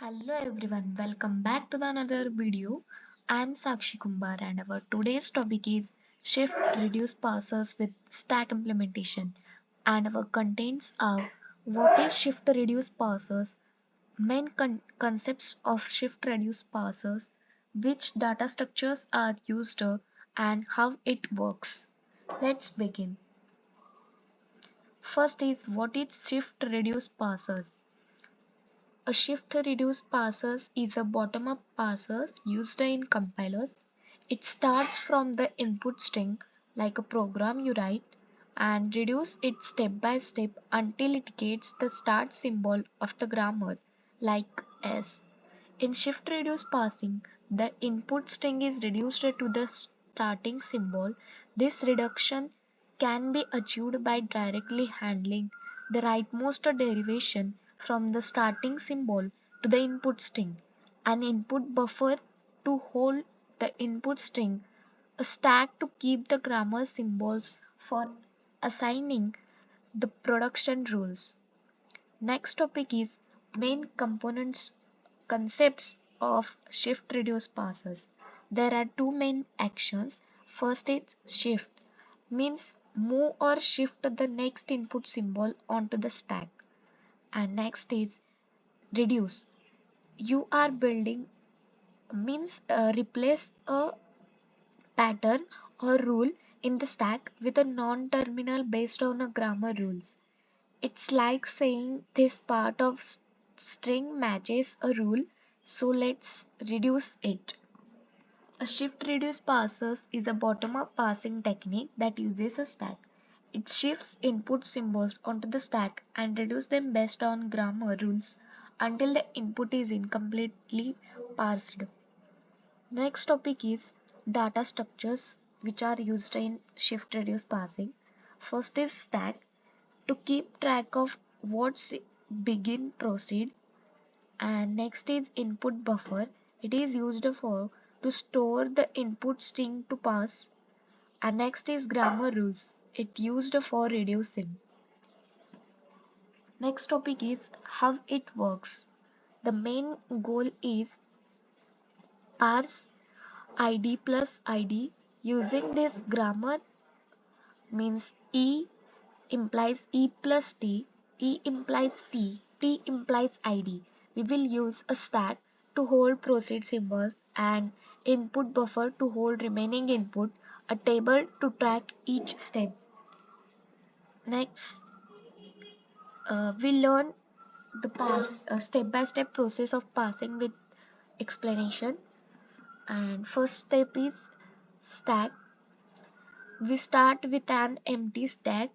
Hello everyone, welcome back to the another video. I'm Sakshi Kumbar and our today's topic is shift reduce parsers with stack implementation, and our contents are what is shift reduce parsers, main concepts of shift reduce parsers, which data structures are used, and how it works. Let's begin. First is what is shift reduce parsers. A shift-reduce parser is a bottom-up parser used in compilers. It starts from the input string, like a program you write, and reduces it step by step until it gets the start symbol of the grammar, like S. In shift-reduce parsing, the input string is reduced to the starting symbol. This reduction can be achieved by directly handling the rightmost derivation from the starting symbol to the input string, an input buffer to hold the input string, a stack to keep the grammar symbols for assigning the production rules. Next topic is main components concepts of shift reduce parsers. There are two main actions. First is shift, means move or shift the next input symbol onto the stack. And next is reduce. You are building means replace a pattern or rule in the stack with a non-terminal based on a grammar rules. It's like saying this part of string matches a rule, so let's reduce it. A shift reduce parser is a bottom-up parsing technique that uses a stack. It shifts input symbols onto the stack and reduces them based on grammar rules until the input is incompletely parsed. Next topic is data structures which are used in shift reduce parsing. First is stack to keep track of what's begin proceed, and next is input buffer. It is used for to store the input string to pass, and next is grammar rules. It used for reducing. Next topic is how it works. The main goal is parse id plus id. Using this grammar means E implies E plus T, E implies T, T implies ID. We will use a stack to hold proceed symbols, and input buffer to hold remaining input, a table to track each step. Next, we learn the step-by-step process of passing with explanation. And first step is stack. We start with an empty stack.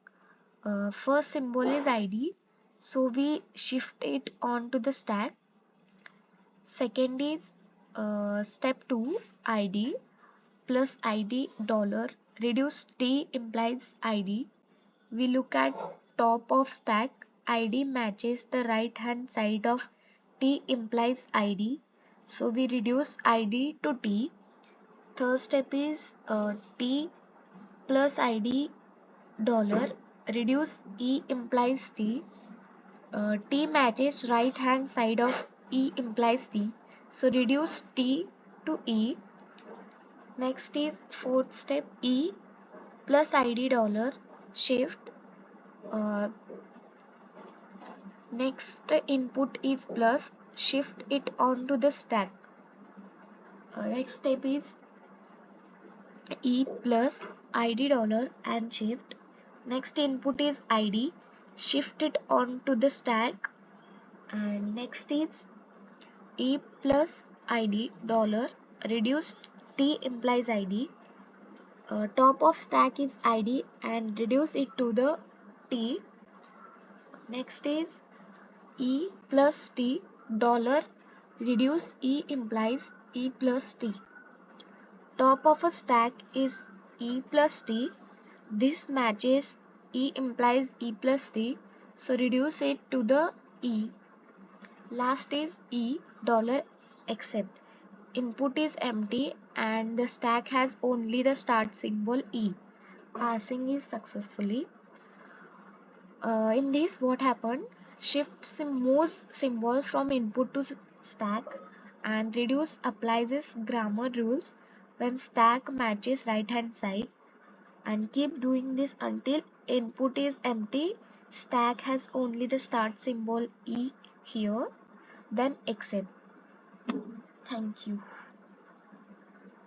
First symbol is ID, so we shift it onto the stack. Second is step 2, ID plus ID dollar. Reduce T implies ID. We look at top of stack. ID matches the right hand side of T implies ID. So we reduce ID to T. Third step is T plus ID dollar. Reduce E implies T. T matches right hand side of E implies T. So reduce T to E. Next is fourth step, E plus ID dollar shift. Uh, Next input is plus, shift it onto the stack. Next step is E plus ID dollar and shift. Next input is ID, shift it onto the stack. And next is E plus ID dollar, reduced T implies ID. Top of stack is ID and reduce it to the T. Next is E plus T dollar, reduce E implies E plus T. Top of a stack is E plus T. This matches E implies E plus T, so reduce it to the E. Last is E dollar except. Input is empty and the stack has only the start symbol E. Passing is successfully. In this what happened? Moves symbols from input to stack, and reduce applies its grammar rules when stack matches right hand side, and keep doing this until input is empty, stack has only the start symbol E here, then exit. Thank you.